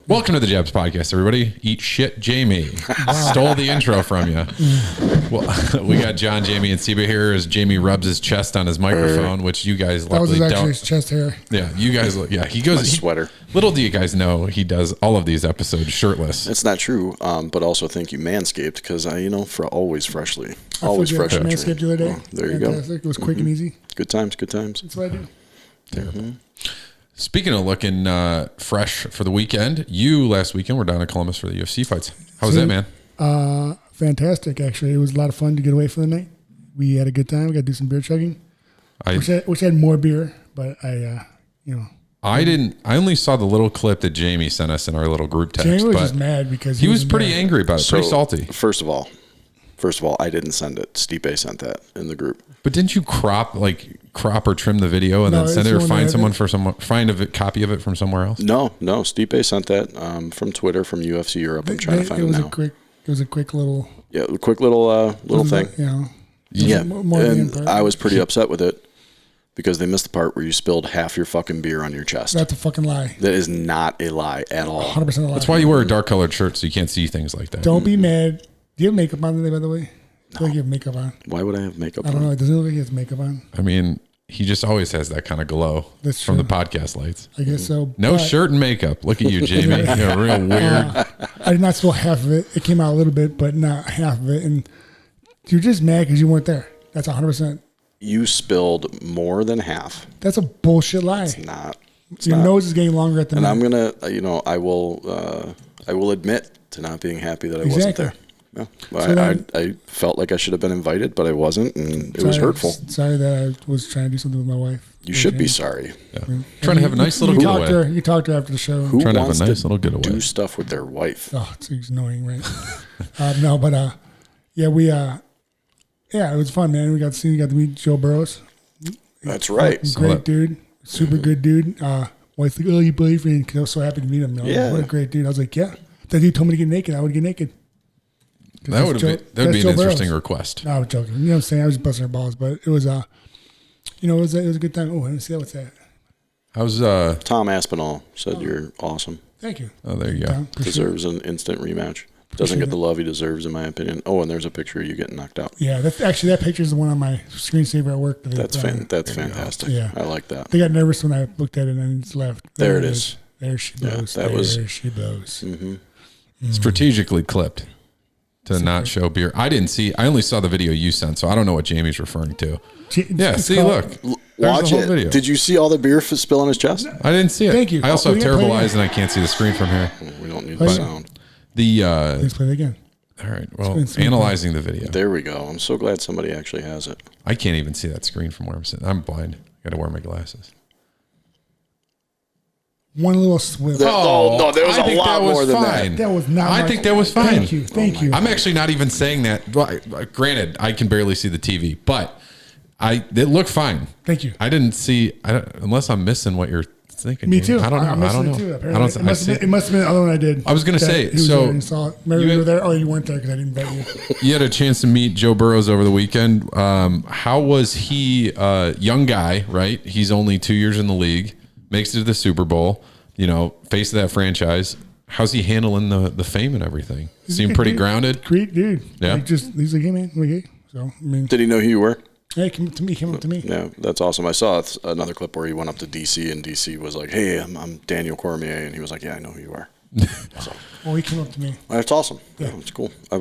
Welcome to the Jabs Podcast, everybody. Eat shit, Jamie. Stole the intro from you. Well, we got John, Jamie, and Stipe here as Jamie rubs his chest on his microphone, which you guys luckily don't. That was his chest hair. Yeah, you guys. Yeah, he goes. Sweater. Little do you guys know, he does all of these episodes shirtless. It's not true, but also thank you, Manscaped, because for always freshly, always fresh. Manscaped the other day. Oh, there you go. It was quick and easy. Good times. Good times. That's what I do. Terrible. Speaking of looking fresh for the weekend, you last weekend were down in Columbus for the UFC fights. How was that, man? Fantastic, actually. It was a lot of fun to get away for the night. We had a good time. We got to do some beer chugging. Wish I had more beer, but I only saw the little clip that Jamie sent us in our little group text. Jamie was just mad because he was pretty angry about it. So, pretty salty. First of all, I didn't send it. Stipe sent that in the group. But didn't you crop or trim the video and then send it, or find a copy of it from somewhere else? No. Stipe sent that from Twitter, from UFC Europe. I'm trying to find it now. It was a quick little. Yeah, a quick little thing. Yeah, and I was pretty upset with it because they missed the part where you spilled half your fucking beer on your chest. That's a fucking lie. That is not a lie at all. 100% a lie. That's why you wear a dark colored shirt so you can't see things like that. Don't be mad. Do you have makeup on today, by the way? I feel like you have makeup on. Why would I have makeup on? I don't know. It doesn't look like he has makeup on. I mean, he just always has that kind of glow from the podcast lights. I guess so. No shirt and makeup. Look at you, Jamie. You're real weird. I did not spill half of it. It came out a little bit, but not half of it. And you're just mad because you weren't there. That's 100%. You spilled more than half. That's a bullshit lie. It's not. Your nose is getting longer at the moment. And I'm gonna, I will admit to not being happy that I wasn't there. Yeah. I felt like I should have been invited, but I wasn't, and it was hurtful. Sorry that I was trying to do something with my wife. You should be sorry. Yeah. Trying to have a nice little getaway. You talked to her after the show. Who trying to wants have a nice little getaway? Do stuff with their wife. Oh, it's annoying, right? It was fun, man. We got to meet Joe Burrows. That's right. Great dude. Super good dude. Wife's like, oh, your boyfriend. Cause I was so happy to meet him. Yeah. What a great dude. I was like, yeah. That dude told me to get naked. I would get naked. That would be an interesting request. No, I was joking. You know what I'm saying? I was just busting her balls, but it was it was a good time. Oh, I didn't see that. What's that? How's Tom Aspinall said you're awesome. Thank you. Oh, there you go. Deserves an instant rematch. Doesn't get the love he deserves, in my opinion. Oh, and there's a picture of you getting knocked out. Yeah, that picture is the one on my screensaver at work. That's fantastic. Yeah, I like that. They got nervous when I looked at it and just left. There it is. There she blows. Yeah, there she blows. Mm-hmm. Strategically clipped to not show beer. I only saw the video you sent, so I don't know what Jamie's referring to. Look. Watch it. Video. Did you see all the beer spill on his chest? I didn't see it. Thank you. I also have terrible eyes and I can't see the screen from here. We don't need the sound. Please play it again. All right. Well, analyzing the video. There we go. I'm so glad somebody actually has it. I can't even see that screen from where I'm sitting. I'm blind. I got to wear my glasses. One little swivel. No, there was a lot more than that. That was not. I think that was fine. Thank you. I'm actually not even saying that. Granted, I can barely see the TV, but it looked fine. Thank you. I didn't see, unless I'm missing what you're thinking. Me too. I don't know. I don't know. Too, it must have been the other one I did. I was going to say, so maybe you were there. Oh, you weren't there because I didn't bet you. You had a chance to meet Joe Burrows over the weekend. How was he? Young guy, right? He's only 2 years in the league. Makes it to the Super Bowl. Face of that franchise. How's he handling the fame and everything? Seemed pretty grounded. Great dude. Yeah. He's like, hey man, hey. So did he know who you were? Yeah, he came up to me. Yeah, that's awesome. I saw another clip where he went up to DC and DC was like, hey, I'm Daniel Cormier, and he was like, yeah, I know who you are. So, well, he came up to me. That's awesome. Yeah, it's cool. I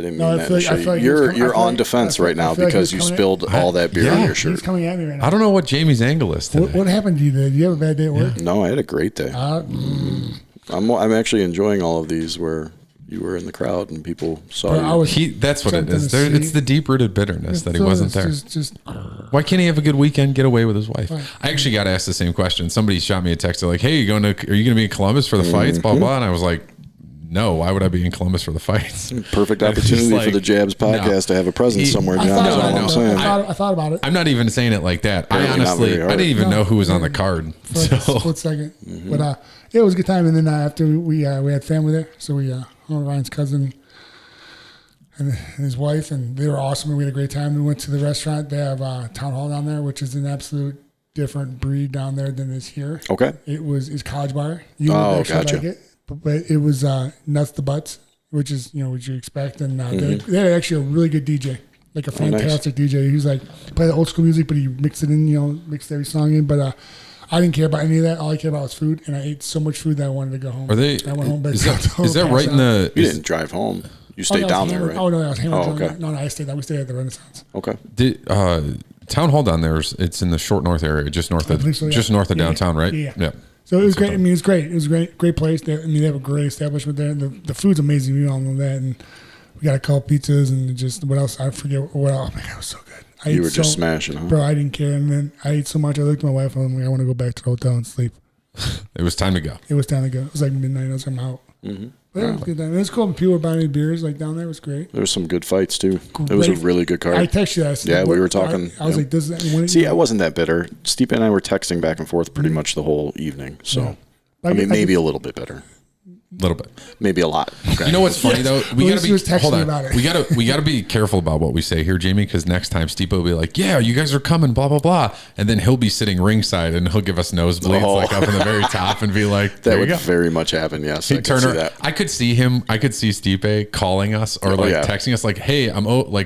didn't mean that. Like you're on defense right now because you spilled all that beer on your shirt. He's coming at me right now. I don't know what Jamie's angle is today. What happened to you today? Did you have a bad day at work? No, I had a great day. I'm actually enjoying all of these where you were in the crowd and people saw you. That's what it is. It's the deep-rooted bitterness that he wasn't there. Why can't he have a good weekend, get away with his wife? Right. I actually got asked the same question. Somebody shot me a text like, hey, are you going to be in Columbus for the fights? Blah, blah. And I was like, no, why would I be in Columbus for the fights? Perfect opportunity for the Jabs podcast to have a presence somewhere. John, that's all I'm saying. I thought about it. I'm not even saying it like that. I didn't even know who was on the card. For a split second. But it was a good time. And then after we had family there. So Ryan's cousin and his wife, and they were awesome. And we had a great time. We went to the restaurant. They have Town Hall down there, which is an absolute different breed down there than is here. Okay. It's College Bar. Gotcha. Like it. but it was nuts to butts, which is what you expect, and they had actually a really good DJ, like a fantastic DJ. He was like play the old school music, but he mixed it in, mixed every song in. But I didn't care about any of that. All I cared about was food, and I ate so much food that I wanted to go home. I went home back to the hotel. Is that right in the? You didn't drive home. You stayed down there, right? Oh no, I was hammered. Okay. No, I stayed down. We stayed at the Renaissance. Okay. Town hall down there it's in the Short North area, just north of downtown, right? Yeah. So it was great. I mean, it was great. It was a great place. They have a great establishment there. The food's amazing. We all know that. And we got a couple pizzas and just what else? I forget what else. Oh my God, it was so good. You were just smashing, huh? Bro, I didn't care. And then I ate so much. I looked at my wife and I'm like, I want to go back to the hotel and sleep. It was time to go. It was like midnight. I was like, I'm out. Mm-hmm. But it was good time. It was cool. People were buying beers like down there. It was great. There were some good fights too. It was a really good card. I texted you that. Yeah, we were talking. I was like, "This is." See, I wasn't that bitter. Stipe and I were texting back and forth pretty much the whole evening. So, I mean, maybe a little bit better. A little bit, maybe a lot. Okay. You know what's funny though? We gotta be hold on. About it. We gotta be careful about what we say here, Jamie, because next time Stipe will be like, "Yeah, you guys are coming," blah blah blah, and then he'll be sitting ringside and he'll give us nosebleeds like up in the very top and be like, "That would very much happen." Yes, I could see him. I could see Stipe calling us or texting us like, "Hey,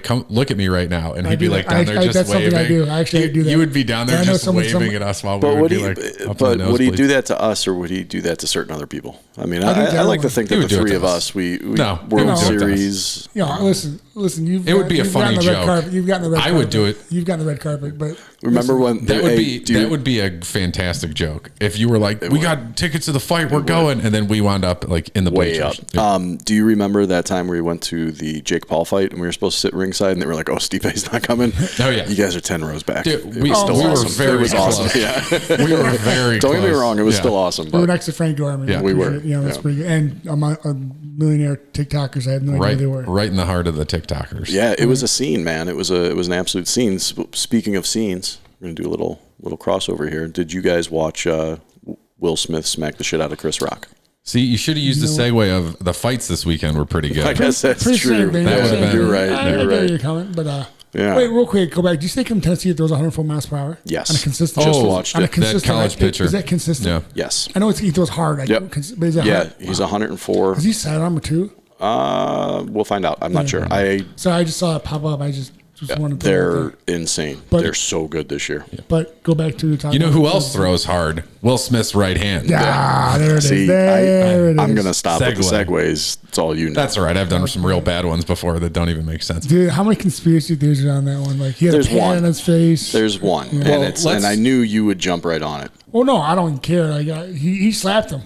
come look at me right now," and he'd be like down there just waving. I do. I actually do that. You would be down there just waving at us while we would be like. But would he do that to us or would he do that to certain other people? I mean, I like to think that the three of us, World Series. Listen. It would be a funny joke. You've gotten the red carpet. I would do it. You've gotten the red carpet, but remember when that would be a fantastic joke if you were like, we got tickets to the fight, we're going, and then we wound up like in the way bleachers. Up. Do you remember that time where we went to the Jake Paul fight and we were supposed to sit ringside and they were like, "Oh, Stipe's not coming." Oh yeah, you guys are 10 rows back. Dude, we were very awesome. Yeah, we were very. Don't get me wrong, it was still awesome. We were next to Frank Gorman. Yeah, we were. That's pretty good. And a millionaire TikTokers. I had no idea who they were. Right in the heart of the TikTokers. Yeah, it was a scene, man. It was an absolute scene. Speaking of scenes, we're gonna do a little crossover here. Did you guys watch Will Smith smack the shit out of Chris Rock? See, you should have used the segue of the fights this weekend were pretty good. I guess that's true. That would have been. You're right. You're coming, but wait, real quick, go back. Do you think in Tennessee it throws 104 miles per hour? Yes. On a consistent. Just watched it. That college pitcher. Is that consistent? Yeah. Yes. I know he throws hard. Yep. But is that hard? He's 104. Is he sidearm too? We'll find out. I'm not sure. So I just saw it pop up. I just wanted to. They're insane. They're so good this year. But go back to the top. You know who else throws hard? Will Smith's right hand. Yeah, there it is. See, there it is. I'm going to stop with the segues. It's all you know. That's all right. I've done some real bad ones before that don't even make sense. Dude, how many conspiracy theories are on that one? Like, he had a pan on his face. There's one. Yeah. And I knew you would jump right on it. Well, no, I don't care. Like, he slapped him.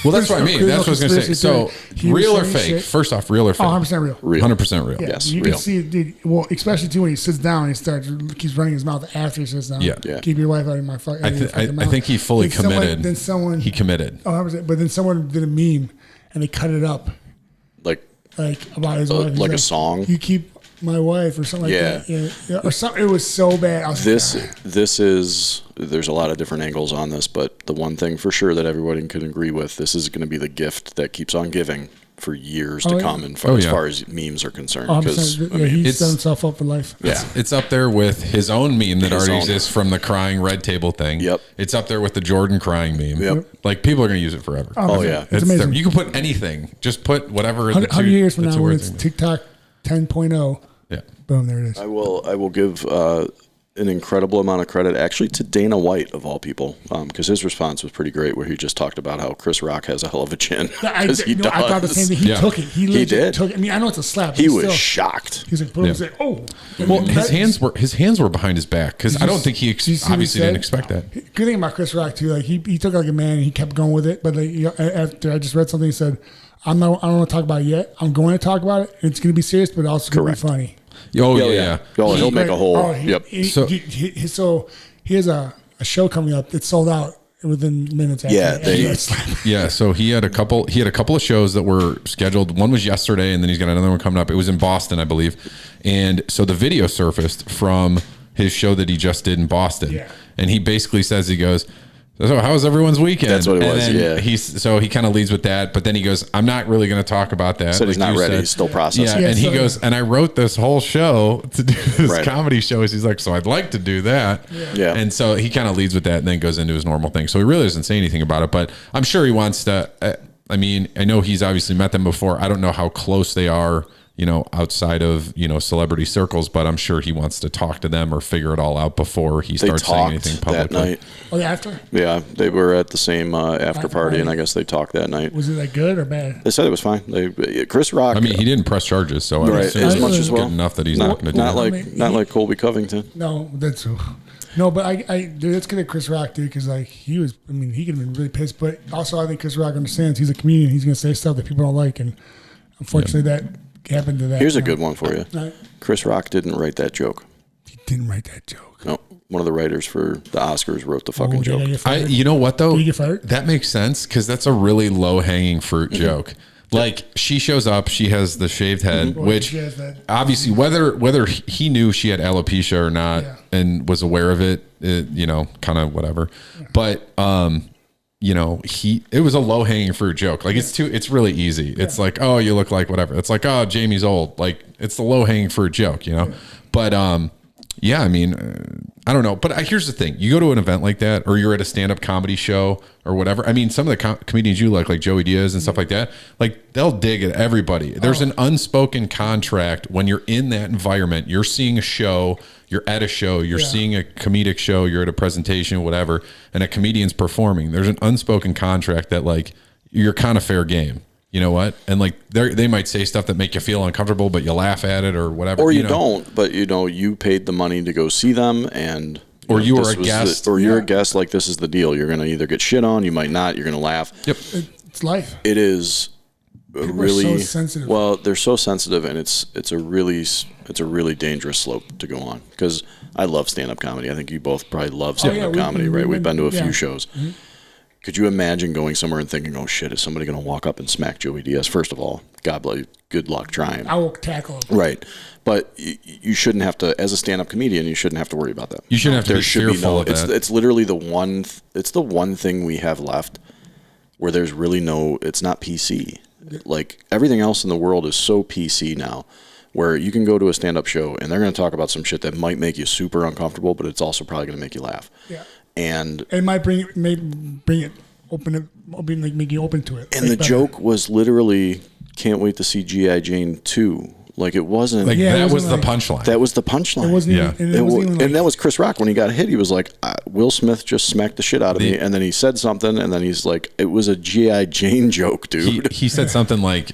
Well, that's what I mean. That's what I was going to say. So, real or fake? Shit. First off, real or fake? 100% real. 100% real. Yeah, yes, you real. can see it, dude. Well, especially too when he sits down and keeps running his mouth after he sits down. Yeah. Keep your wife out of my fucking mouth. I think he fully committed. He committed. Oh, 100%. But then someone did a meme and they cut it up. Like about his wife. Like a song? You keep my wife or something like that. Yeah. Or something. It was so bad. This is, there's a lot of different angles on this, but the one thing for sure that everybody can agree with, this is going to be the gift that keeps on giving for years to come as far as memes are concerned. Because he set himself up for life. Yeah. It's up there with his own meme that already exists from the crying red table thing. Yep. It's up there with the Jordan crying meme. Yep. Like, people are going to use it forever. Oh yeah. It's amazing. You can put anything. Just put whatever. 100 years from now when it's TikTok 10.0. Yeah. Boom, there it is. I will give an incredible amount of credit actually to Dana White of all people, because his response was pretty great, where he just talked about how Chris Rock has a hell of a chin. I thought the same thing. He took it. He did. Took it. I mean, I know it's a slap. He was shocked. He's like, he's like, oh. Well, his hands were behind his back because I don't think he obviously didn't expect that. Good thing about Chris Rock too, like he took it like a man and he kept going with it. But after I just read something, he said, I don't want to talk about it yet. I'm going to talk about it. It's going to be serious, but also going to be funny. Oh yeah. Oh, he'll make a whole. So he has a show coming up. It's sold out within minutes. After So he had a couple of shows that were scheduled. One was yesterday, and then he's got another one coming up. It was in Boston, I believe. And so the video surfaced from his show that he just did in Boston. Yeah. And he basically says, he goes, "So how was everyone's weekend?" That's what it was. He kind of leads with that, but then he goes, "I'm not really going to talk about that." So he's not ready. He's still processing. And he goes, "And I wrote this whole show to do this comedy show." He's like, "So I'd like to do that." Yeah. And so he kind of leads with that, and then goes into his normal thing. So he really doesn't say anything about it, but I'm sure he wants to. I mean, I know he's obviously met them before. I don't know how close they are, you know, outside of, you know, celebrity circles, but I'm sure he wants to talk to them or figure it all out before he starts saying anything publicly. That night. Oh, yeah, after? Yeah, they were at the same after party, and I guess they talked that night. Was it like good or bad? They said it was fine. Chris Rock. I mean, he didn't press charges, so I assume as it's much as well. good enough that he's not going to do that. Not like Colby Covington. No, that's no, but dude, let's get at Chris Rock, dude, because like he was. I mean, he could have been really pissed, but also I think Chris Rock understands he's a comedian. He's going to say stuff that people don't like, and unfortunately, that happened to that. Here's a good one for you. Right. Chris Rock didn't write that joke. He didn't write that joke. No, one of the writers for the Oscars wrote the fucking joke. You know what though? Did he get fired? That makes sense because that's a really low hanging fruit joke. Like she shows up, she has the shaved head, which obviously whether he knew she had alopecia or not and was aware of it, you know, kind of whatever. Yeah. But you know, it was a low hanging fruit joke. Like it's really easy. It's like, oh, you look like whatever. It's like, oh, Jamie's old. Like it's the low hanging fruit joke, you know. Yeah. But yeah, I mean, I don't know. But here's the thing. You go to an event like that or you're at a stand-up comedy show or whatever. I mean, some of the comedians you like Joey Diaz and stuff like that, like they'll dig at everybody. There's an unspoken contract when you're in that environment. You're seeing a show, you're at a show, you're seeing a comedic show, you're at a presentation, whatever, and a comedian's performing. There's an unspoken contract that like you're kind of fair game. You know what? And like they might say stuff that make you feel uncomfortable, but you laugh at it or whatever. Or you don't, but you know, you paid the money to go see them and or you were a guest. Or you're a guest, like this is the deal. You're going to either get shit on, you might not, you're going to laugh. Yep. It's life. It is People really are so sensitive. Well, they're so sensitive and it's a really dangerous slope to go on because I love stand-up comedy. I think you both probably love stand-up comedy, right? We've been to a few shows. Mm-hmm. Could you imagine going somewhere and thinking, oh shit, is somebody going to walk up and smack Joey Diaz? First of all, God bless you, good luck trying. I will tackle him. Right. But you shouldn't have to, as a stand-up comedian, you shouldn't have to worry about that. You shouldn't have to be fearful of that. It's literally the one thing we have left where there's really it's not PC. Like everything else in the world is so PC now where you can go to a stand-up show and they're going to talk about some shit that might make you super uncomfortable, but it's also probably going to make you laugh. Yeah. And it might bring it open, like make you open to it. And the joke was literally, can't wait to see G.I. Jane 2. Like it wasn't like that was the punchline. That was the punchline. It wasn't even, and that was Chris Rock when he got hit. He was like, "Will Smith just smacked the shit out of me," and then he said something, and then he's like, "It was a G.I. Jane joke, dude." He said something like,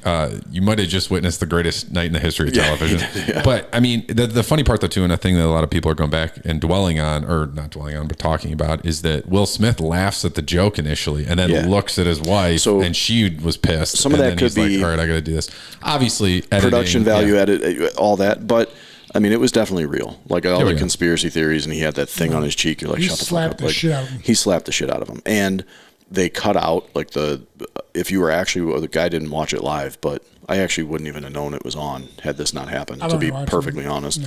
"You might have just witnessed the greatest night in the history of television." Did, But I mean, the funny part though too, and a thing that a lot of people are going back and dwelling on, or not dwelling on, but talking about, is that Will Smith laughs at the joke initially, and then looks at his wife, and she was pissed. Some of that could be, like, all right, I got to do this. Obviously, editing, production value, all that, but I mean, it was definitely real. Like all the conspiracy theories, and he had that thing on his cheek. You're like, shut the fuck up. He slapped the shit out of him, and they cut out like if you were actually the guy didn't watch it live, but I actually wouldn't even have known it was on had this not happened. To be perfectly honest,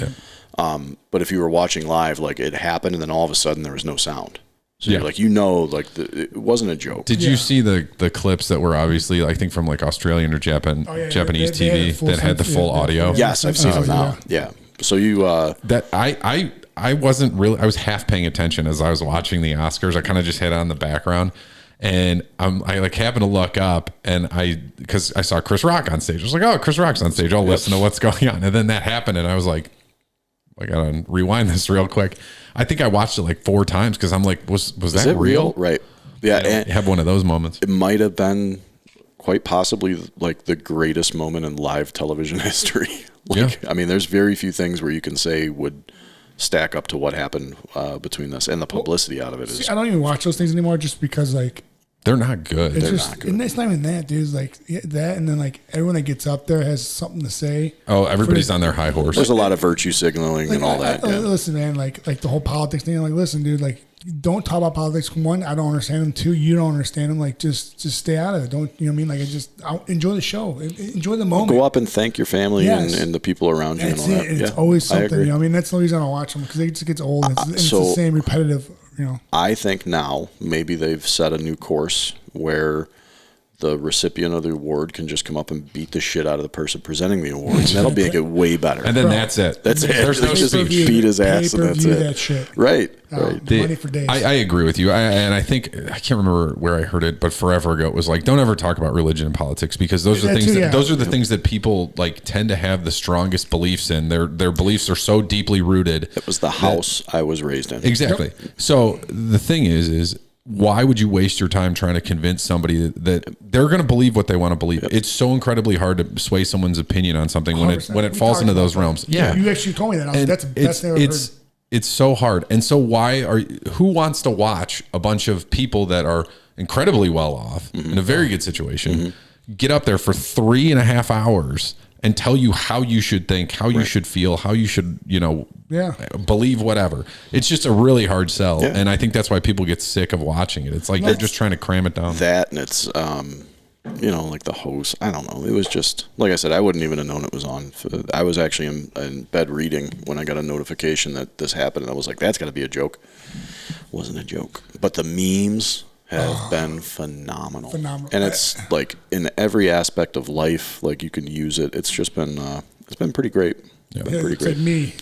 but if you were watching live, like it happened, and then all of a sudden there was no sound. So you're like, it wasn't a joke. Did you see the clips that were obviously, I think, from like Australian or Japanese TV that had the full audio? Yes, I've seen them now. Yeah. So you that I wasn't really. I was half paying attention as I was watching the Oscars. I kind of just had it on the background, and I like happened to look up, and because I saw Chris Rock on stage. I was like, oh, Chris Rock's on stage. I'll listen to what's going on. And then that happened, and I was like, I gotta rewind this real quick. I think I watched it like 4 times because I'm like, was that real? Right. Yeah. And have one of those moments. It might have been quite possibly like the greatest moment in live television history. I mean, there's very few things where you can say would stack up to what happened between this, and the publicity out of it is. I don't even watch those things anymore just because like they're not good. They're not good. And it's not even that, dude. It's like that, and then like everyone that gets up there has something to say. Oh, everybody's on their high horse. There's a lot of virtue signaling and all that. Listen, man, like the whole politics thing. Like, listen, dude, like don't talk about politics. 1, I don't understand them. 2, you don't understand them. Like, just stay out of it. Don't, you know what I mean? Like, I'll enjoy the show. Enjoy the moment. Go up and thank your family and the people around you. That's and all it. That. It's always something. You know, I mean, that's the reason I don't watch them because it just gets old. It's the same repetitive. You know, I think now maybe they've set a new course where the recipient of the award can just come up and beat the shit out of the person presenting the award. And that'll make it way better. And then that's it. That's it. There's no just speech. beat his ass and that's it. That shit. Right. Right. Money for days. I agree with you. And I think, I can't remember where I heard it, but forever ago, it was like, don't ever talk about religion and politics because those are things those are the things that people like tend to have the strongest beliefs in. Their beliefs are so deeply rooted. It was the house I was raised in. Exactly. Yep. So the thing is why would you waste your time trying to convince somebody that they're going to believe what they want to believe? Yep. It's so incredibly hard to sway someone's opinion on something when it falls into those realms. Yeah. You actually told me that. That's the best thing I've ever heard. It's so hard. And so who wants to watch a bunch of people that are incredibly well off in a very good situation get up there for 3.5 hours and tell you how you should think, how you should feel, how you should, believe whatever. It's just a really hard sell. Yeah. And I think that's why people get sick of watching it. It's like they're just trying to cram it down. That and it's, like the host, I don't know. It was just, like I said, I wouldn't even have known it was on. I was actually in bed reading when I got a notification that this happened. And I was like, that's got to be a joke. It wasn't a joke. But the memes have been phenomenal. And it's like in every aspect of life, like you can use it. It's just been, it's been pretty great. Yeah, it's like me,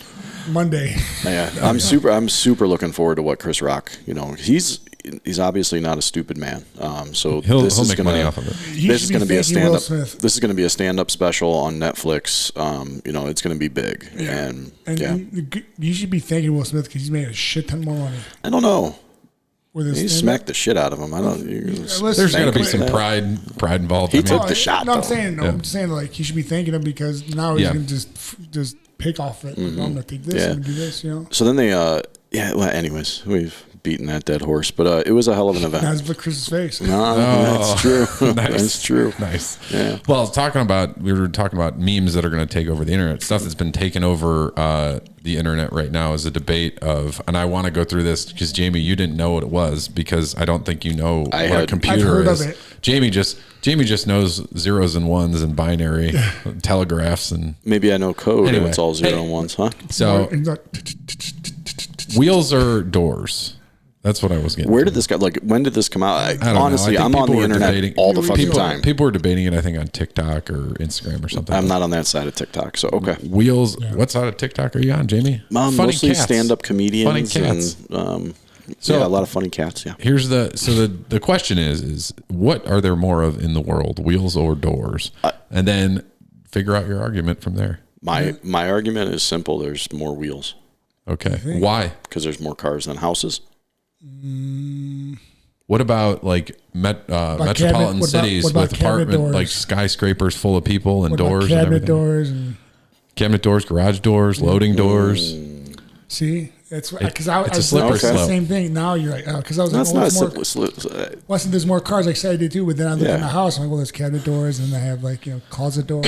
Monday. Yeah, I'm super looking forward to what Chris Rock, he's obviously not a stupid man. So he'll make money off of it. This is going to be a stand-up. This is going to be a stand-up special on Netflix. It's going to be big. Yeah. And you should be thanking Will Smith because he's made a shit ton more money. I don't know. He smacked the shit out of him. I don't. There's got to be some pride involved. He took the shot. No, I'm saying like he should be thanking him because now he's going to just pick off it. I'm going to take this and do this. So then they. Well, anyways, we've beaten that dead horse, but it was a hell of an event. That's but Chris's face. No, that's true. Nice. That's true. Nice. Yeah. Well, we were talking about memes that are going to take over the internet. Stuff that's been taking over the internet right now is a debate of, and I want to go through this because Jamie, you didn't know what it was because I don't think you know what a computer I've heard is. Of it. Jamie just knows zeros and ones and binary telegraphs and maybe I know code and it's all 0 and 1s, huh? So wheels or doors? That's what I was getting. Where did this go? Like, when did this come out? I don't honestly, know. I'm on the internet all the fucking time. People were debating it, I think, on TikTok or Instagram or something. I'm not on that side of TikTok, so okay. Wheels. Yeah. What side of TikTok are you on, Jamie? Mostly stand-up comedians. Funny cats. And, a lot of funny cats, yeah. Here's the question is what are there more of in the world, wheels or doors? And then figure out your argument from there. My argument is simple. There's more wheels. Okay. Why? Because there's more cars than houses. What about like metropolitan cities with apartment like skyscrapers full of people and doors and everything? Cabinet doors, garage doors, loading doors. See, it's because I a slippery slope. The same thing. Now you're like, because I was like, that's not a slippery slope. Listen, there's more cars. Like I said, I did too. But then I look in the house. I'm like, well, there's cabinet doors, and they have like closet doors.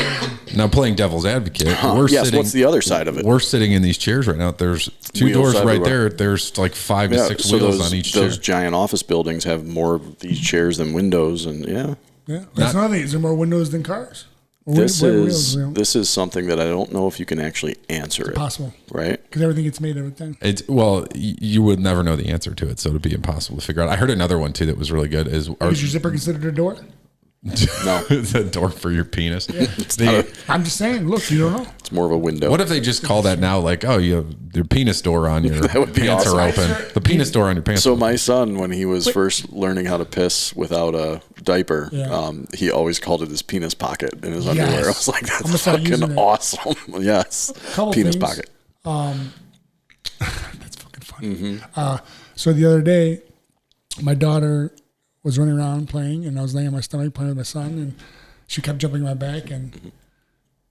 Now playing devil's advocate, what's the other side of it? We're sitting in these chairs right now. There's two wheels doors everywhere. Right there. There's like 5 to 6 wheels on each chair. Those giant office buildings have more of these chairs than windows, and That's another thing. Is there more windows than cars? This is something that I don't know if you can actually answer. It's possible, right? Because everything gets made everything. You would never know the answer to it, so it'd be impossible to figure out. I heard another one too that was really good. Is your zipper considered a door? No, it's a door for your penis. Yeah. I'm just saying. Look, you don't know. It's more of a window. What if they just call that now? Like, you have your penis door on your that would be pants awesome. are open. The penis door on your pants. So my son, when he was first learning how to piss without a diaper, he always called it his penis pocket in his underwear. I was like, that's fucking awesome. Yes, penis pocket. That's fucking funny. So the other day, my daughter was running around playing, and I was laying on my stomach playing with my son, and she kept jumping on my back, and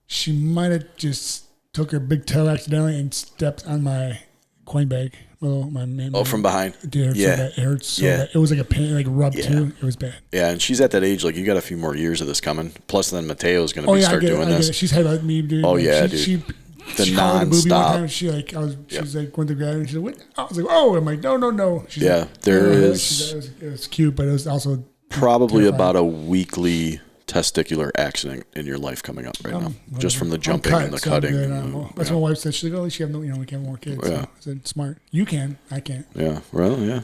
she might have just took her big toe accidentally and stepped on my coin bag. From behind. Dude, it hurts so bad. It was like a pain, like rub too. It was bad. Yeah, and she's at that age, like you got a few more years of this coming. Plus, then Mateo's going to start doing this. She's had like me, dude. Oh like, yeah, dude. She non-stop. She went to grab me. She said, "What?" I was like, "Oh," I'm like, "No." She's like, there is. It was cute, but it was also probably about a weekly testicular accident in your life coming up right now, just from the jumping and the cutting. That's what my wife said. She's like, "Oh, at least you have we can't have more kids." So I said, "Smart. You can. I can't." Yeah. Well, yeah.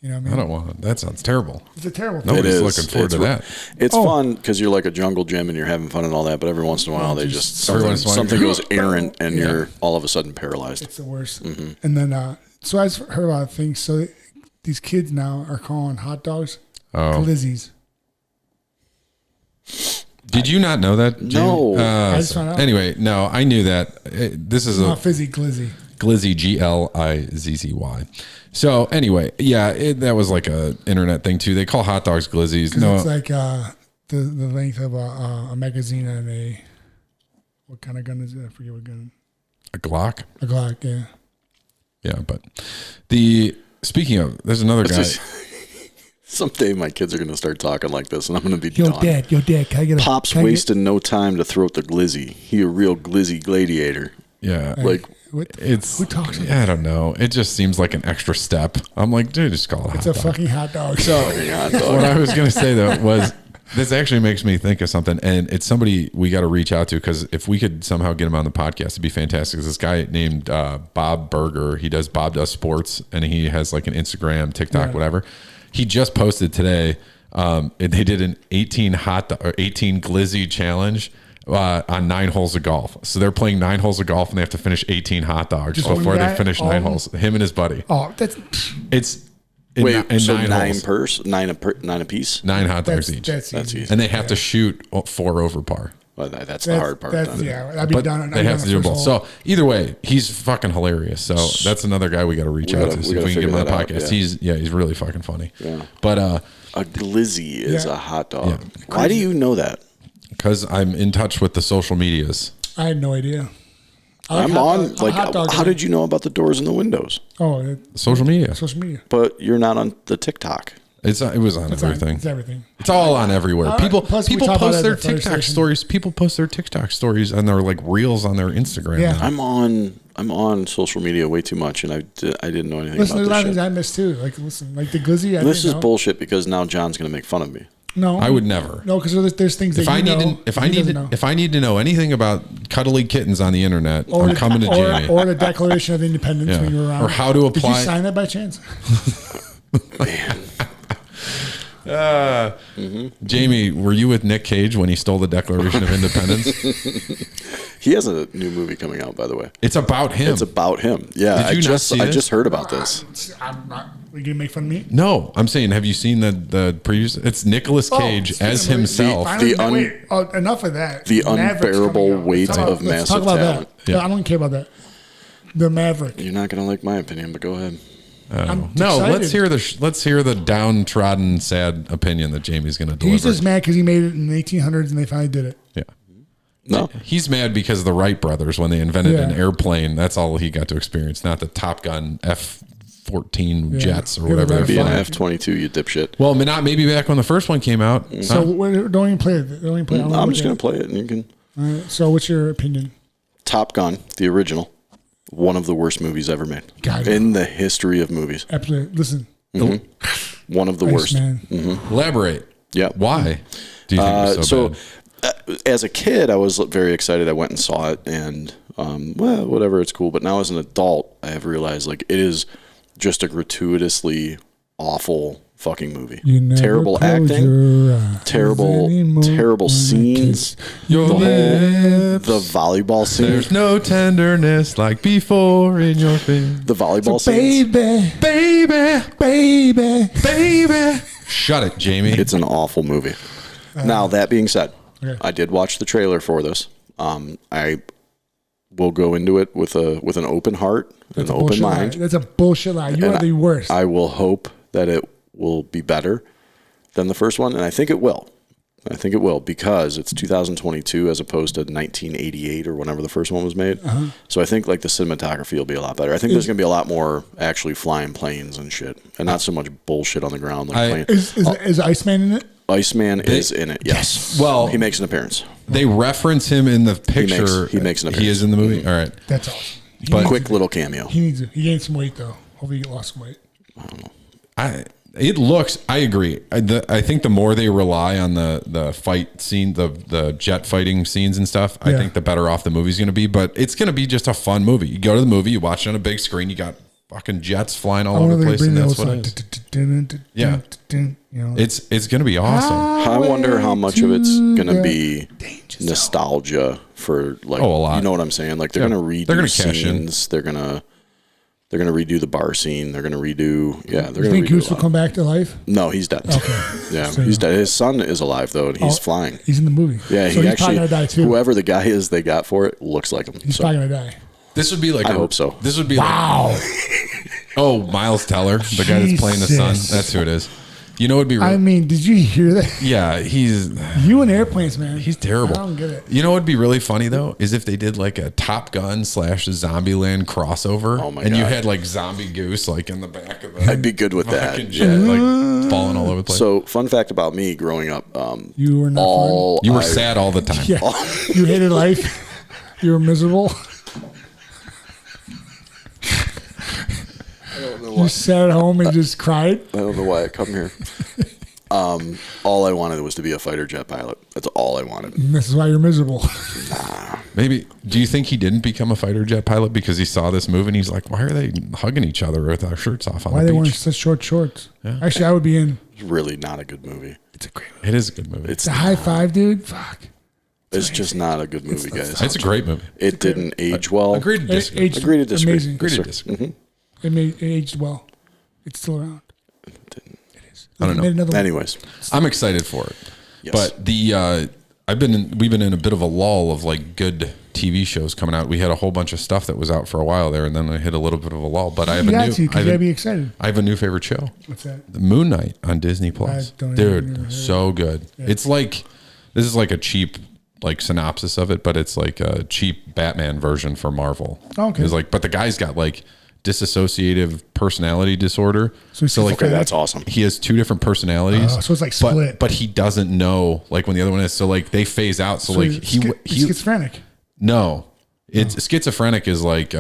You know what I mean? I don't want to. That sounds terrible. It's a terrible thing. Nobody's looking forward to that. It's fun because you're like a jungle gym and you're having fun and all that, but every once in a while they just something goes errant and you're all of a sudden paralyzed. It's the worst. Mm-hmm. And then, so I've heard a lot of things. So these kids now are calling hot dogs Glizzies. Did you not know that, Jamie? No. I just found out. Anyway, no, I knew that. This is not fizzy Glizzy. Glizzy, Glizzy. So anyway, yeah, that was like a internet thing too. They call hot dogs Glizzies. No, it's like the length of a magazine and what kind of gun is it? I forget what gun. A Glock. A Glock, yeah. Yeah, but speaking of, there's another guy. Someday my kids are going to start talking like this, and I'm going to be done. Yo, Dad, can I get a... Pop's wasted no time to throat the Glizzy. He a real Glizzy gladiator. Yeah. Like... Who talks like I don't know. It just seems like an extra step. I'm like, dude, just call it It's a fucking hot dog. So what I was going to say, though, was this actually makes me think of something. And it's somebody we got to reach out to because if we could somehow get him on the podcast, it'd be fantastic. There's this guy named Bob Berger. Bob Does Sports, and he has like an Instagram, TikTok, whatever. He just posted today. They did an 18 Glizzy challenge. On 9 holes of golf. So they're playing 9 holes of golf and they have to finish 18 hot dogs before they finish 9 holes. Him and his buddy. Oh, so 9 holes. 9 a piece? 9 hot dogs each. That's easy. And they have to shoot 4 over par. Well, that's the hard part. That'd be done. They have to do both. So either way, he's fucking hilarious. So that's another guy we got to reach out to see if we can get him on the podcast. He's really fucking funny. Yeah. But a Glizzy is a hot dog. Yeah. Why do you know that? Because I'm in touch with the social medias. I had no idea. How did you know about the doors and the windows? Oh, social media. But you're not on the TikTok. It was on everything. It's everything. It's all on everywhere. People post their TikTok stories. People post their TikTok stories and their like reels on their Instagram. Yeah, now. I'm on social media way too much, and I didn't know anything about this. There's a lot of things I missed too. Like the Glizzy. This is bullshit because now John's going to make fun of me. No, I would never. No, because there's things that if I need to know anything about cuddly kittens on the internet, I'm coming to Jamie. Or the Declaration of Independence when you were around. Or how to apply. Did you sign that by chance? Man. Jamie, were you with Nick Cage when he stole the Declaration of Independence? He has a new movie coming out, by the way. It's about him. Yeah, I just heard about this. Are you gonna make fun of me? No, I'm saying, have you seen the previous? It's Nicolas Cage as himself. Enough of that. The unbearable weight of massive talent. Yeah. I don't care about that. The Maverick. You're not gonna like my opinion, but go ahead. No, let's hear the downtrodden, sad opinion that Jamie's going to deliver. He's just mad because he made it in the 1800s and they finally did it. Yeah. No, he's mad because of the Wright brothers when they invented an airplane. That's all he got to experience, not the Top Gun F-14 jets or whatever. It'd be an F-22, you dipshit. Well, maybe back when the first one came out. So don't even play it. I'm just going to play it, and you can. All right. So what's your opinion? Top Gun, the original. One of the worst movies ever made in the history of movies. Absolutely. Listen. Mm-hmm. One of the worst. Mm-hmm. Elaborate. Yeah. Why do you think it was so bad? As a kid, I was very excited. I went and saw it, and whatever, it's cool. But now as an adult, I have realized like it is just a gratuitously awful fucking movie. Terrible acting, terrible scenes. The volleyball scene. There's no tenderness like before in your face. The volleyball scene. Baby. Shut it, Jamie. It's an awful movie. Now that being said, I did watch the trailer for this. I will go into it with an open heart, an open mind. That's a bullshit lie. You are the worst. I will hope that it will be better than the first one, and I think it will. Because it's 2022 as opposed to 1988 or whenever the first one was made. So I think like the cinematography will be a lot better. I think there's going to be a lot more actually flying planes and shit, and not so much bullshit on the ground. Like is Iceman in it? Iceman is in it, yes. Well, he makes an appearance. They reference him in the picture. He makes an appearance. He is in the movie? All right. That's awesome. But quick little cameo. He gained some weight, though. Hopefully he lost some weight. I don't know. I agree. I think the more they rely on the fight scene, the jet fighting scenes and stuff, I think the better off the movie's going to be. But it's going to be just a fun movie. You go to the movie, you watch it on a big screen, you got fucking jets flying all over the place, and that's what it is. Yeah, it's gonna be awesome. I wonder how much of it's gonna be nostalgia for like, a lot. You know what I'm saying? Like they're gonna redo scenes. They're gonna redo the bar scene. They're gonna redo. Yeah, they're gonna. You think Goose will come back to life? No, he's dead. Okay. Yeah, so, he's dead. His son is alive though, and he's flying. He's in the movie. Yeah, so he's probably gonna die too. Whoever the guy is they got for it looks like him. He's probably gonna die. This would be like I hope so. This would be like Miles Teller, the guy that's playing the son. That's who it is. You know, it'd be. I mean, did you hear that? Yeah, he's you and airplanes, man. He's terrible. I don't get it. You know, what'd be really funny though is if they did like a Top Gun / Zombieland crossover, and you had like Zombie Goose like in the back of the. I'd be good with that. Jet, like falling all over the place. So, fun fact about me growing up, you were not fun. You were sad all the time. Yeah. You hated life. You were miserable. You sat at home and just cried. I don't know why I come here. All I wanted was to be a fighter jet pilot. That's all I wanted. And this is why you're miserable. Nah. Maybe. Do you think he didn't become a fighter jet pilot because he saw this movie and he's like, why are they hugging each other with our shirts off on the beach? Why they wearing such short shorts? Yeah. Actually, I would be in. It's really not a good movie. It's a great movie. It is a good movie. It's a high five, dude. Fuck. It's just not a good movie, guys. It's a great movie. It didn't age well. Agreed to disagree. Agreed to disagree. Amazing. Agreed to disagree. It aged well. It's still around. It didn't. It is. I don't know. Anyways, I'm excited for it. Yes. But we've been in a bit of a lull of like good TV shows coming out. We had a whole bunch of stuff that was out for a while there, and then I hit a little bit of a lull. But I have you gotta be excited. I have a new favorite show. What's that? The Moon Knight on Disney Plus. Dude, so good. Yeah. It's like this is like a cheap like synopsis of it, but it's like a cheap Batman version for Marvel. Okay. It's like, but the guy's got like dissociative personality disorder. So like, okay, that's awesome. He has two different personalities. So it's like split. But he doesn't know like when the other one is. So like they phase out. So like he's schizophrenic. No, it's schizophrenic is like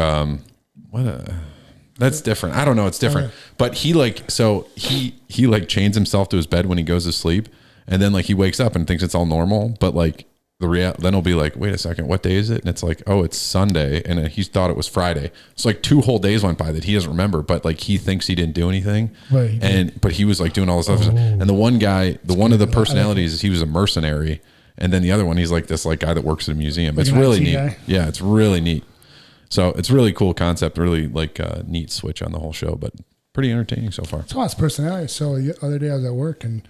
that's different. I don't know. It's different. Okay. But he like he like chains himself to his bed when he goes to sleep, and then like he wakes up and thinks it's all normal. But like then he'll be like, wait a second, what day is it? And it's like, oh, it's Sunday, and he thought it was Friday. So like 2 whole days went by that he doesn't remember, but like he thinks he didn't do anything. Right. But he was like doing all this stuff. And the one guy, one of the personalities is he was a mercenary, and then the other one he's like this like guy that works at a museum. It's really neat. Guy? Yeah, it's really neat. So it's really cool concept, really like a neat switch on the whole show, but pretty entertaining so far. It's a lot of personality. So the other day I was at work and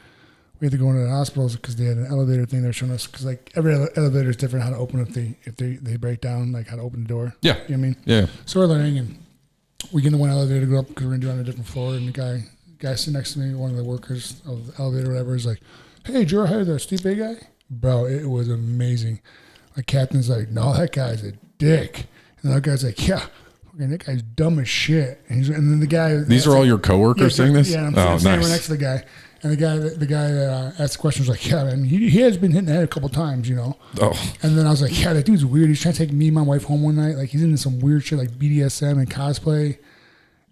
we had to go into the hospitals because they had an elevator thing they're showing us. Because like every elevator is different how to open if they break down, like how to open the door. Yeah, you know what I mean. Yeah. So we're learning, and we get in the one elevator to go up because we're gonna do it on a different floor. And the guy sitting next to me, one of the workers of the elevator, or whatever, is like, "Hey, Joe, hey, the Stipe guy, bro, it was amazing." My captain's like, "No, that guy's a dick," and the other guy's like, "Yeah." That guy's dumb as shit. And then the guy. These are all your coworkers saying this? Yeah, I'm standing right next to the guy. And the guy that asked the question was like, yeah, man, he has been hitting the head a couple times, you know. Oh. And then I was like, yeah, that dude's weird. He's trying to take me and my wife home one night. Like he's into some weird shit like BDSM and cosplay.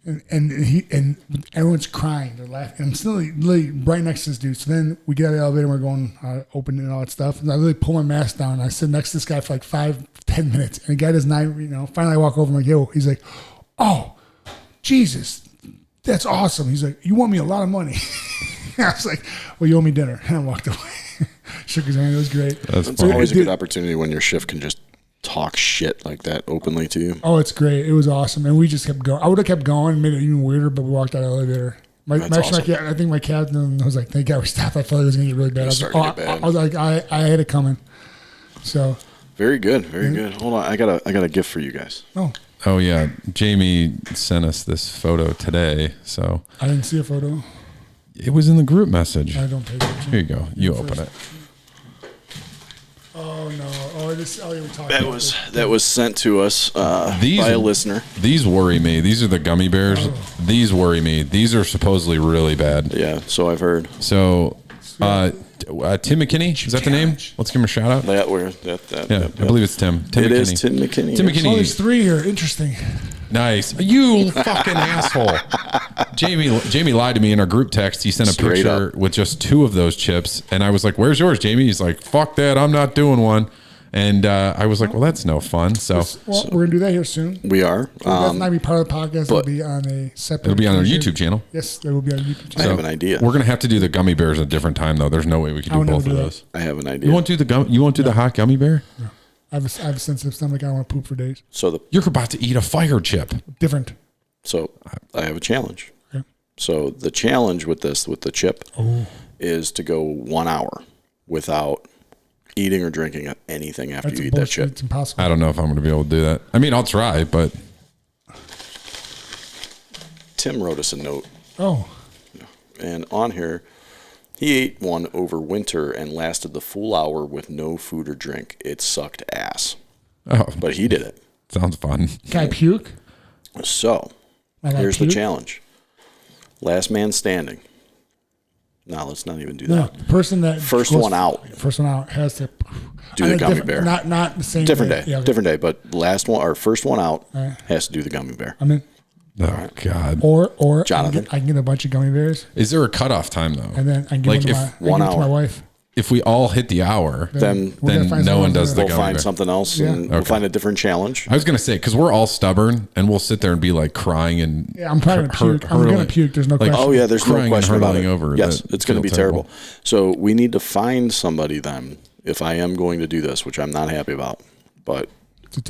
And everyone's crying. They're laughing. And I'm still literally right next to this dude. So then we get out of the elevator and we're going open and all that stuff. And I really pull my mask down. And I sit next to this guy for like 5-10 minutes. And the guy does not, finally I walk over and I'm like, yo, he's like, oh, Jesus, that's awesome. He's like, you want me a lot of money. I was like, well, you owe me dinner. And I walked away. Shook his hand. It was great. It's always a good opportunity when your shift can just talk shit like that openly to you. Oh, it's great. It was awesome. And we just kept going. I would have kept going and made it even weirder, but we walked out of the elevator. Awesome. I think my captain was like, thank God we stopped. I thought it was going to get really bad. I was like, I had it coming. So. Very good. Very good. Hold on. I got a gift for you guys. Oh, yeah. Jamie sent us this photo today. So I didn't see a photo. It was in the group message. I don't pay attention. Here you go. You open it. Oh no! Oh, you were talking. That was sent to us by a listener. These worry me. These are the gummy bears. Oh. These worry me. These are supposedly really bad. Yeah, so I've heard. So, Tim McKinney, is that the name? Let's give him a shout out. I believe it's Tim. Tim it McKinney. Is Tim McKinney. Tim McKinney. Oh, there's 3 here. Interesting. Nice. You fucking asshole. Jamie lied to me in our group text. He sent a picture with just 2 of those chips. And I was like, where's yours, Jamie? He's like, fuck that. I'm not doing one. And I was like, well, that's no fun. So we're going to do that here soon. We are. That's not be part of the podcast. It'll be on a separate. It'll be on our YouTube channel. Yes, it will be on YouTube channel. I have an idea. We're going to have to do the gummy bears at a different time, though. There's no way we can do both of those. I have an idea. You won't do the hot gummy bear? No. I have a sensitive stomach. I don't want to poop for days. So you're about to eat a fire chip. Different. So I have a challenge. Okay. So the challenge with the chip is to go 1 hour without eating or drinking anything after you eat that chip. It's impossible. I don't know if I'm going to be able to do that. I mean, I'll try, but Tim wrote us a note. Oh. And on here, he ate one over winter and lasted the full hour with no food or drink. It sucked ass. Oh, but he did it. Sounds fun. Can I puke? So, here's the challenge. Last man standing. No, let's not even do that. The person that first one out has to do the gummy bear. Not the same different day. Yeah, okay. Different day, but last one or first one out has to do the gummy bear. I'm in. Oh God. Or Jonathan. I can get a bunch of gummy bears. Is there a cutoff time though? And then I can give it to my wife. If we all hit the hour, then no one does the gummy bear. We'll find something else and we'll find a different challenge. I was going to say, because we're all stubborn and we'll sit there and be like crying and I'm probably going to puke. I'm going to puke. There's no question. Oh, yeah, there's no question about it. Over yes, it's going to be terrible. So we need to find somebody then, if I am going to do this, which I'm not happy about, but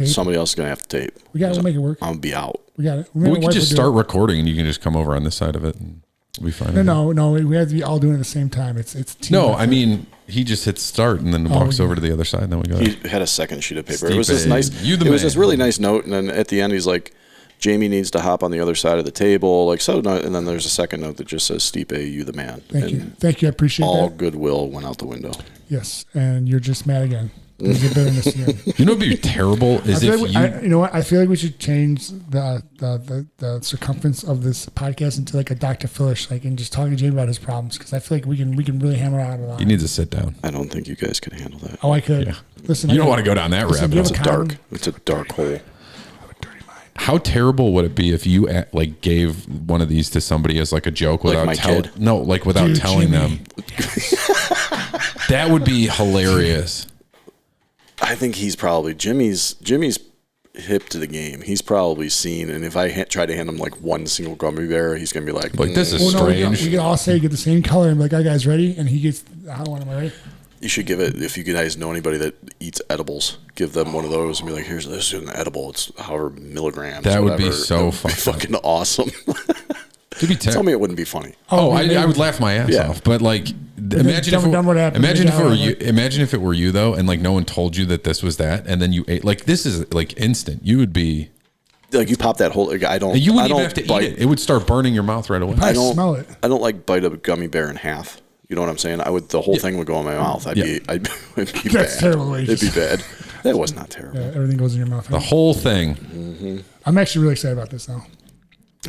somebody else is going to have to tape. We'll make it work. I'm going to be out. We got it. We can just start recording and you can just come over on this side of it and we'll be fine. No. We have to be all doing it at the same time. It's team no, effort. I mean, he just hits start and then walks over to the other side and then we go. He had a second sheet of paper. Stipe, it was this nice. It was this really nice note, and then at the end he's like, "Jamie needs to hop on the other side of the table." Like so, and then there's a second note that just says, "Stipe, you the man." Thank you. I appreciate that. All goodwill went out the window. Yes, and you're just mad again. There's a bitterness again. You know, what'd be terrible is if you know what? I feel like we should change the circumference of this podcast into like a Dr. Philish, like, and just talk to Jamie about his problems because I feel like we can really hammer out a lot. He needs to sit down. I don't think you guys can handle that. Oh, I could. Yeah. Listen, you don't want to go down that rabbit hole. It's a dark hole. How terrible would it be if you like gave one of these to somebody as like a joke without without telling them? That would be hilarious. I think he's probably Jimmy's hip to the game. He's probably seen, and if I try to hand him like one single gummy bear, he's gonna be like this is strange. We can all say get the same color and be like, "Our guy's ready," and he gets the hot one. Am I right? You should give it if you guys know anybody that eats edibles. Give them one of those and be like, "Here's this is an edible. It's however milligrams." That would be so fucking awesome. Tell me it wouldn't be funny. I would laugh my ass off. But like, imagine if it were you though, and like no one told you that this was that, and then you ate. Like this is like instant. You would be like you pop that whole. Like, you wouldn't even have to eat it. It would start burning your mouth right away. I don't smell it. I don't like bite a gummy bear in half. You know what I'm saying? The whole thing would go in my mouth. It'd be That's bad. terrible. It'd be bad. That was not terrible. Yeah, everything goes in your mouth. The whole thing. Mm-hmm. I'm actually really excited about this now.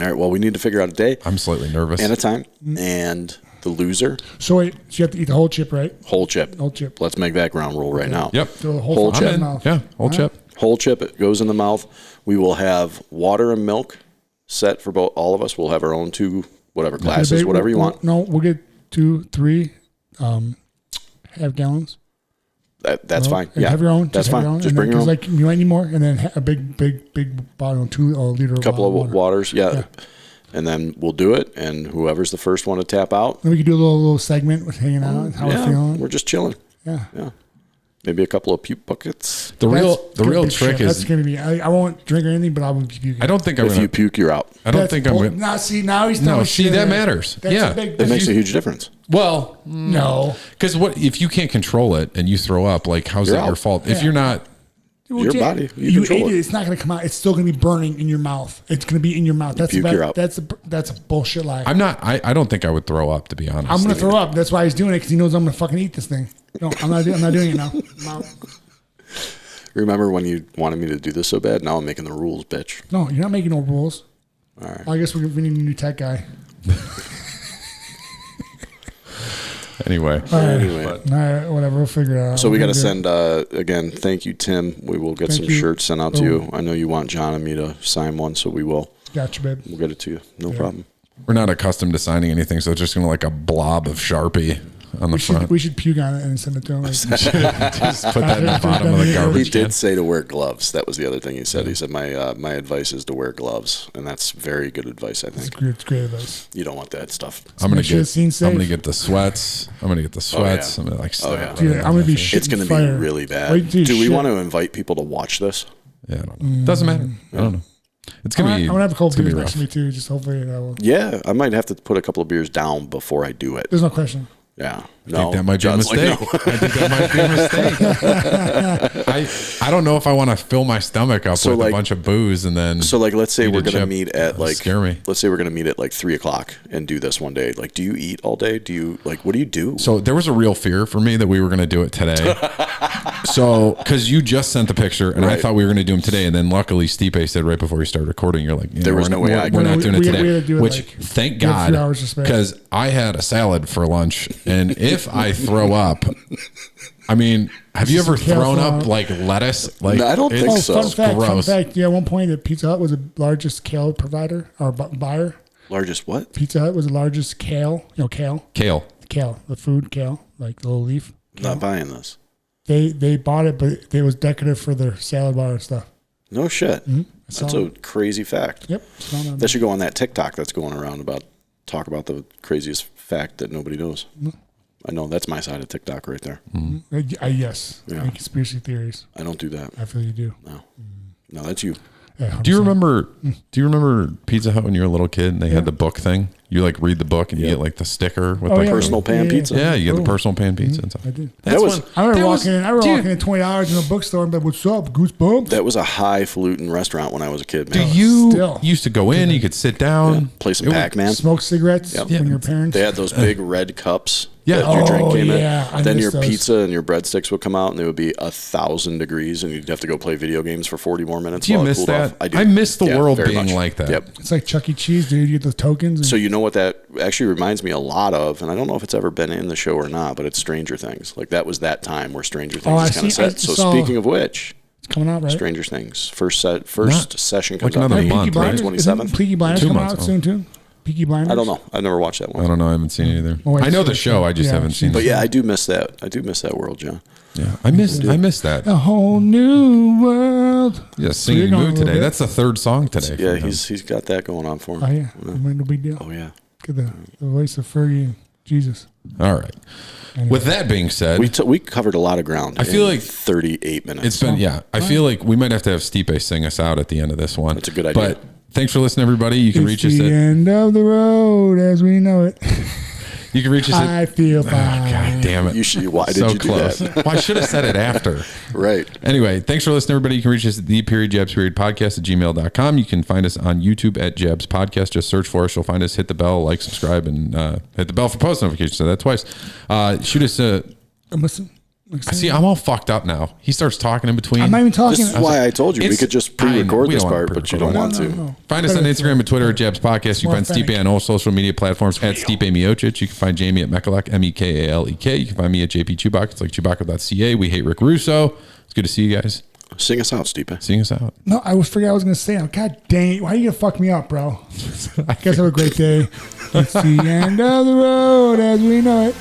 All right. Well, we need to figure out a day. I'm slightly nervous. And a time. And the loser. So wait, you have to eat the whole chip, right? Whole chip. Whole chip. Let's make that ground rule right now. Yep. Throw the whole chip in the mouth. Yeah, whole chip. Whole chip. It goes in the mouth. We will have water and milk set for all of us. We'll have our own glasses, whatever you want. No, we'll get 2, 3 half gallons. That's fine. Yeah, have your own. That's fine. Just bring your own. Like you might need more, and then a big bottle, 2 liter. Couple of waters. Yeah. And then we'll do it, and whoever's the first one to tap out. Then we can do a little segment with hanging out, how we're feeling. We're just chilling. Yeah. Maybe a couple of puke buckets. The real trick is that's gonna be. I won't drink or anything, but I will puke. I don't think if you puke, you're out. I don't think I'm going. Now he's telling see that matters. It makes a huge difference. Well, no, because what if you can't control it and you throw up? Like, how's that your fault? If you're not. Your body, you ate it. It's not going to come out. It's still going to be burning in your mouth. It's going to be in your mouth. That's a bullshit lie. I'm not. I don't think I would throw up, to be honest. I'm going to throw up. That's why he's doing it, because he knows I'm going to fucking eat this thing. No, I'm not doing it now. Remember when you wanted me to do this so bad? Now I'm making the rules, bitch. No, you're not making no rules. All right. Well, I guess we need a new tech guy. Anyway. All right, whatever. We'll figure it out. So we got to send, again, thank you, Tim. We will get some shirts sent out to you. I know you want John and me to sign one, so we will. Gotcha, babe. We'll get it to you. No problem. We're not accustomed to signing anything, so it's just going to like a blob of Sharpie. on the front. We should puke on it and send it to him. Just put that in the bottom of the garbage He did say to wear gloves. That was the other thing he said. He said, my advice is to wear gloves. And that's very good advice, I think. It's great advice. You don't want that stuff. I'm going to get the sweats. I'm going to get the sweats. Oh, yeah. I'm going to Dude, I'm going to be shitting It's going to be really bad. Do we want to invite people to watch this? Yeah, I don't know. Doesn't matter. I don't know. It's gonna be. I'm gonna have a couple beers next to me too. Just hopefully that will. Yeah, I might have to put a couple of beers down before I do it. There's no question. Yeah, I think that might be a mistake. I think that might be a mistake. I don't know if I want to fill my stomach up with a bunch of booze and then. So let's say we're gonna meet at scare me. Let's say we're gonna meet at 3:00 and do this one day. Like, do you eat all day? Do you what do you do? So there was a real fear for me that we were gonna do it today. So because you just sent the picture and I thought we were gonna do them today, and then luckily Stipe said right before we started recording, you're like, there was no way we're not doing it today. Which thank God, 3 hours of space. because I had a salad for lunch, and if I throw up, I mean, have you ever thrown up lettuce? No, I don't think so. Fun fact. Yeah, at one point, the Pizza Hut was the largest kale provider or buyer. Largest what? Pizza Hut was the largest kale. Kale. Kale, the food kale, like the little leaf. Kale. Not buying this. They bought it, but it was decorative for their salad bar and stuff. No shit. Mm-hmm. That's a crazy fact. Yep. That should go on that TikTok that's going around talk about the craziest fact that nobody knows. Mm-hmm. I know that's my side of TikTok right there. Mm-hmm. Yes. Yeah. Conspiracy theories. I don't do that. I feel you do. No. No, that's you. Yeah, do you remember Pizza Hut when you were a little kid and they had the book thing? You read the book and you get the sticker with personal pan pizza. Yeah, you get the personal pan pizza and stuff. I did. I remember walking in $20 in a bookstore and be like, "What's up, Goosebumps?" That was a highfalutin restaurant when I was a kid, man. You used to go in, you could sit down, play some Pac-Man, smoke cigarettes when your parents. They had those big red cups. Yeah. That your drink came in. Then your those. pizza and your breadsticks would come out, and it would be 1,000 degrees, and you'd have to go play video games for 40 more minutes. Do you miss that? I miss the world being like that. Yep. It's like Chuck E. Cheese, dude. You get those tokens. So you know what that actually reminds me a lot of, and I don't know if it's ever been in the show or not, but it's Stranger Things. Like that was that time where Stranger Things is kind of set. So speaking of which, it's coming out, right? Stranger Things first session comes out another month, right? 27th. Peaky Blinders coming out soon too. Peaky Blinders. I don't know. I've never watched that one. I don't know. I haven't seen it either. I know the show. I just haven't seen it. But yeah, I do miss that. I do miss that world, John. Yeah, I miss that. A whole new world. Yeah, singing mood today. That's the third song today. Yeah, he's got that going on for him. Oh yeah, no big deal. Oh yeah, get the voice of Fergie and Jesus. All right. Anyway. With that being said, we covered a lot of ground. I feel like 38 minutes. It's been I feel like we might have to have Stipe sing us out at the end of this one. That's a good idea. But thanks for listening, everybody. You can reach us at the end of the road as we know it. You can reach us at I feel fine. God damn it. Why did you do that? Well, I should have said it after. Right. Anyway, thanks for listening, everybody. You can reach us at the_Jabs_podcast@gmail.com. You can find us on YouTube at Jabs Podcast. Just search for us. You'll find us. Hit the bell, like, subscribe, and hit the bell for post notifications. So that twice. Shoot us a... See, I'm all fucked up now. He starts talking in between. I'm not even talking. This is why I told you we could just pre-record this part, but you don't want to. No. Find us on Instagram and Twitter at Jabs Podcast. You can find Stipe on all social media platforms at Stipe Miocic. You can find Jamie at Mekalek, Mekalek. You can find me at JP Chewbacca. It's like Chewbacca.ca. We hate Rick Russo. It's good to see you guys. Sing us out, Stipe. Sing us out. No, I forgot I was going to say it. God dang it. Why are you going to fuck me up, bro? You guys have a great day. It's the end of the road as we know it.